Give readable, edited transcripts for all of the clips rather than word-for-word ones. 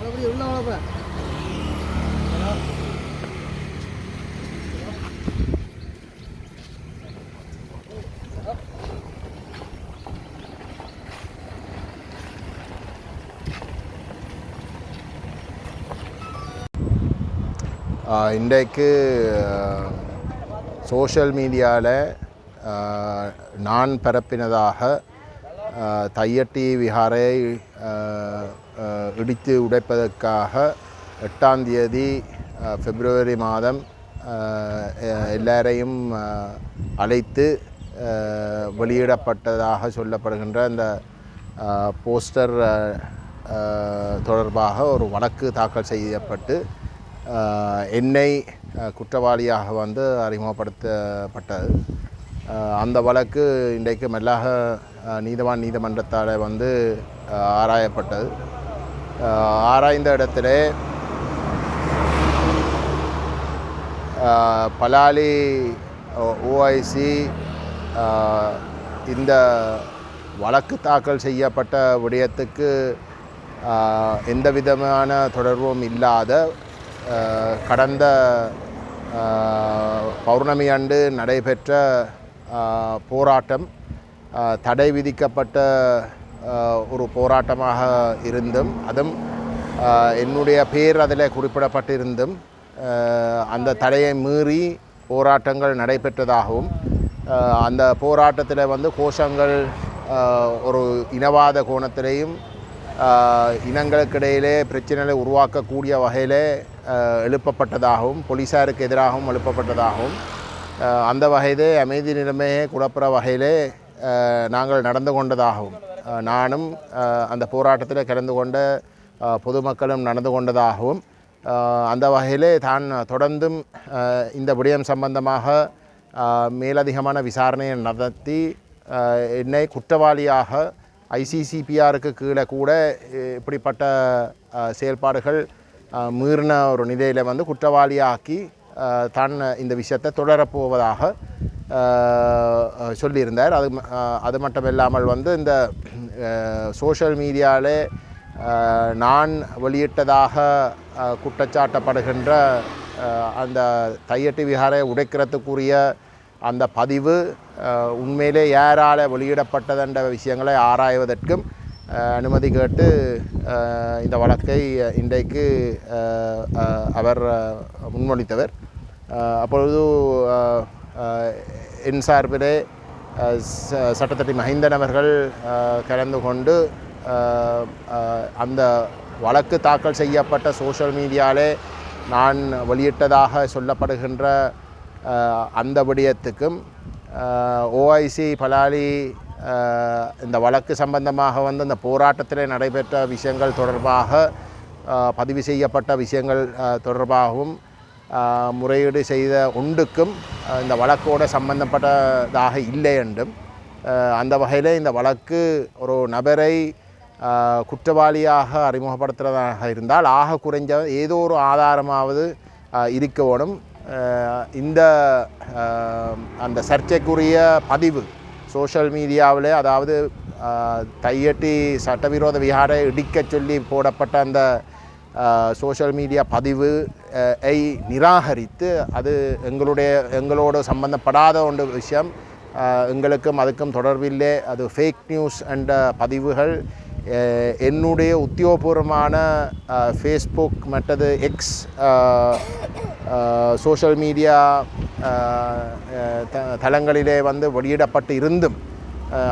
இன்றைக்கு சோஷியல் மீடியாவில் நான் பரப்பினதாக தையட்டி விஹாரை இடித்து உடைப்பதற்காக 8ஆம் தேதி பிப்ரவரி மாதம் எல்லாரையும் அழைத்து வெளியிடப்பட்டதாக சொல்லப்படுகின்ற அந்த போஸ்டர் தொடர்பாக ஒரு வழக்கு தாக்கல் செய்யப்பட்டு என்னை குற்றவாளியாக வந்து அறிமுகப்படுத்தப்பட்டது. அந்த வழக்கு இன்றைக்கு மெல்லாக நீதவான் நீதிமன்றத்தால் வந்து ஆராயப்பட்டது. ஆராய்ந்த இடத்துல பலாலி ஓஐசி இந்த வழக்கு தாக்கல் செய்யப்பட்ட விடயத்துக்கு எந்த விதமான தொடர்பும் இல்லாத கடந்த பௌர்ணமி அன்று நடைபெற்ற போராட்டம் தடை விதிக்கப்பட்ட ஒரு போராட்டமாக இருந்தும் அதுவும் என்னுடைய பேர் அதில் குறிப்பிடப்பட்டிருந்தும் அந்த தடையை மீறி போராட்டங்கள் நடைபெற்றதாகவும் அந்த போராட்டத்தில் வந்து கோஷங்கள் ஒரு இனவாத கோணத்திலேயும் இனங்களுக்கிடையிலே பிரச்சனைகளை உருவாக்கக்கூடிய வகையில் எழுப்பப்பட்டதாகவும் போலீஸாருக்கு எதிராகவும் எழுப்பப்பட்டதாகவும் அந்த வகையிலே அமைதி நிலைமையை குழப்புற வகையிலே நாங்கள் நடந்து கொண்டதாகவும் நானும் அந்த போராட்டத்தில் கலந்து கொண்ட பொதுமக்களும் நடந்து கொண்டதாகவும் அந்த வகையிலே தான் தொடர்ந்தும் இந்த விடயம் சம்பந்தமாக மேலதிகமான விசாரணையை நடத்தி என்னை குற்றவாளியாக ஐசிசிபிஆருக்கு கீழே கூட இப்படிப்பட்ட செயல்பாடுகள் மீறின ஒரு நிலையில் வந்து குற்றவாளியாக்கி தான் இந்த விஷயத்தை தொடரப்போவதாக சொல்லியிருந்தார். அது மட்டும் இல்லாமல் வந்து இந்த சோஷியல் மீடியாவில் நான் வெளியிட்டதாக குற்றச்சாட்டப்படுகின்ற அந்த தையட்டி விஹாரை உடைக்கிறதுக்குரிய அந்த பதிவு உண்மையிலே யாரால் வெளியிடப்பட்டதென்ற விஷயங்களை ஆராய்வதற்கும் அனுமதி கேட்டு இந்த வழக்கை இன்றைக்கு அவர் முன்மொழித்தவர். அப்பொழுது என் சார்பிலே சட்டத்தட்டி மஹிந்தன் அவர்கள் கலந்து கொண்டு அந்த வழக்கு தாக்கல் செய்யப்பட்ட சோஷியல் மீடியாவிலே நான் வெளியிட்டதாக சொல்லப்படுகின்ற அந்த விடயத்துக்கும் ஓஐசி பலாலி இந்த வழக்கு சம்பந்தமாக வந்து அந்த போராட்டத்தில் நடைபெற்ற விஷயங்கள் தொடர்பாக பதிவு செய்யப்பட்ட விஷயங்கள் தொடர்பாகவும் முறையீடு செய்த ஒன்றுக்கும் இந்த வழக்கோடு சம்பந்தப்பட்டதாக இல்லை என்றும் அந்த வகையில் இந்த வழக்கு ஒரு நபரை குற்றவாளியாக அறிமுகப்படுத்துகிறதாக இருந்தால் ஆக குறைஞ்ச ஏதோ ஒரு ஆதாரமாவது இருக்க வேணும். இந்த அந்த சர்ச்சைக்குரிய பதிவு சோஷியல் மீடியாவில் அதாவது தையட்டி சட்டவிரோத விஹாரை இடிக்க சொல்லி போடப்பட்ட அந்த சோஷியல் மீடியா பதிவு ஐ நிராகரித்து அது எங்களோடு சம்பந்தப்படாத ஒன்று விஷயம், எங்களுக்கும் அதுக்கும் தொடர்பில்லை, அது ஃபேக் நியூஸ் என்ற பதிவுகள் என்னுடைய உத்தியோகபூர்வமான ஃபேஸ்புக் மற்றது எக்ஸ் சோஷியல் மீடியா தளங்களிலே வந்து வெளியிடப்பட்டு இருந்தும்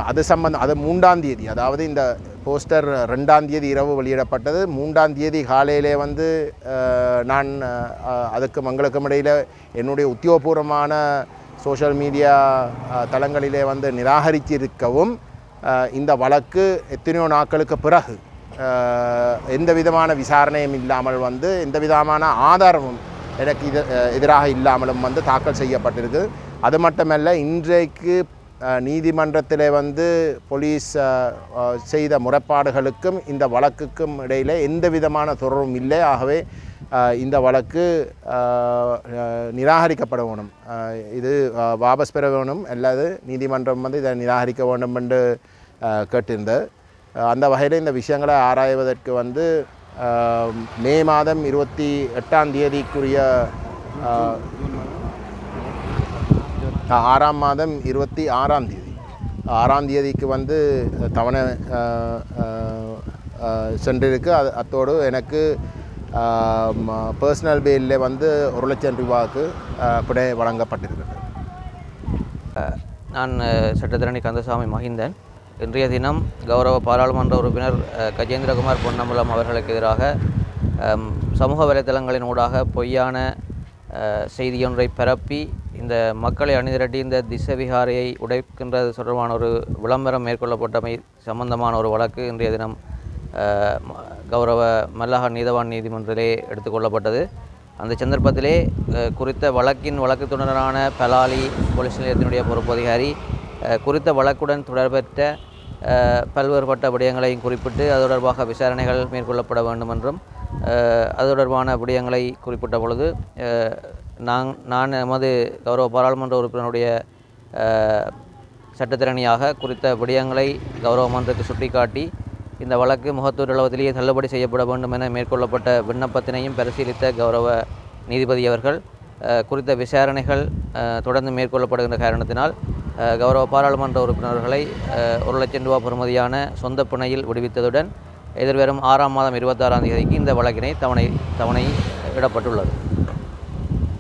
அது 3ஆம் தேதி, அதாவது இந்த போஸ்டர் 2ஆம் தேதி இரவு வெளியிடப்பட்டது. 3ஆம் தேதி காலையிலே வந்து நான் அதுக்கு மங்களுக்கும் இடையில் என்னுடைய உத்தியோகபூர்வமான சோஷியல் மீடியா தளங்களிலே வந்து நிராகரித்திருக்கவும் இந்த வழக்கு எத்தனையோ நாட்களுக்கு பிறகு எந்த விதமான விசாரணையும் இல்லாமல் வந்து எந்த விதமான ஆதாரமும் எனக்கு எதிராக இல்லாமலும் வந்து தாக்கல் செய்யப்பட்டிருக்கு. அது மட்டுமல்ல, இன்றைக்கு நீதிமன்றத்தில் வந்து போலீஸ் செய்த முறைப்பாடுகளுக்கும் இந்த வழக்குக்கும் இடையில் எந்த விதமான தொடர்பும் இல்லை. ஆகவே இந்த வழக்கு நிராகரிக்கப்பட வேணும், இது வாபஸ் பெற வேணும், அல்லது நீதிமன்றம் வந்து இதை நிராகரிக்க வேண்டும் என்று கேட்டிருந்தது. அந்த வகையில் இந்த விஷயங்களை ஆராய்வதற்கு வந்து மே மாதம் 28ஆம் தேதிக்குரிய 6ஆம் மாதம் 26ஆம் தேதி 6ஆம் தேதிக்கு வந்து தவணை சென்றிருக்கு. அத்தோடு எனக்கு பர்சனல் பேலில் வந்து 1 லட்சம் ரூபாய்க்கு பிழை வழங்கப்பட்டிருக்கிறது. நான் சட்டத்தரணி கந்தசாமி மஹிந்தன். இன்றைய தினம் கௌரவ பாராளுமன்ற உறுப்பினர் கஜேந்திரகுமார் பொன்னம்பலம் அவர்களுக்கு எதிராக சமூக வலைதளங்களின் ஊடாக பொய்யான செய்தியொன்றை பரப்பி இந்த மக்களை அணிதிரட்டி இந்த திசவிகாரையை உடைக்கின்றது தொடர்பான ஒரு விளம்பரம் மேற்கொள்ளப்பட்டமை சம்பந்தமான ஒரு வழக்கு இன்றைய தினம் கௌரவ மல்லாக நீதவான் நீதிமன்றத்திலே எடுத்துக்கொள்ளப்பட்டது. அந்த சந்தர்ப்பத்திலே குறித்த வழக்கின் வழக்குத்துடனான பலாலி போலீஸ் நிலையத்தினுடைய பொறுப்பு அதிகாரி குறித்த வழக்குடன் தொடர்பற்ற பல்வேறுபட்ட விடயங்களையும் குறிப்பிட்டு அது தொடர்பாக விசாரணைகள் மேற்கொள்ளப்பட வேண்டும் என்றும் அது தொடர்பான விடயங்களை குறிப்பிட்ட பொழுது நான் எமது கௌரவ பாராளுமன்ற உறுப்பினருடைய சட்டத்திறனியாக குறித்த விடயங்களை கௌரவ மன்றத்துக்கு சுட்டிக்காட்டி இந்த வழக்கு முகத்தூரளவத்திலேயே தள்ளுபடி செய்யப்பட வேண்டும் என மேற்கொள்ளப்பட்ட விண்ணப்பத்தினையும் பரிசீலித்த கௌரவ நீதிபதி அவர்கள் குறித்த விசாரணைகள் தொடர்ந்து மேற்கொள்ளப்படுகின்ற காரணத்தினால் கௌரவ பாராளுமன்ற உறுப்பினர்களை 1 லட்சம் ரூபாய் பெறுமதியான சொந்த பிணையில் விடுவித்ததுடன் எதிர்வரும் 6ஆம் மாதம் 26ஆம் தேதிக்கு இந்த வழக்கினை தவணை இடப்பட்டுள்ளது.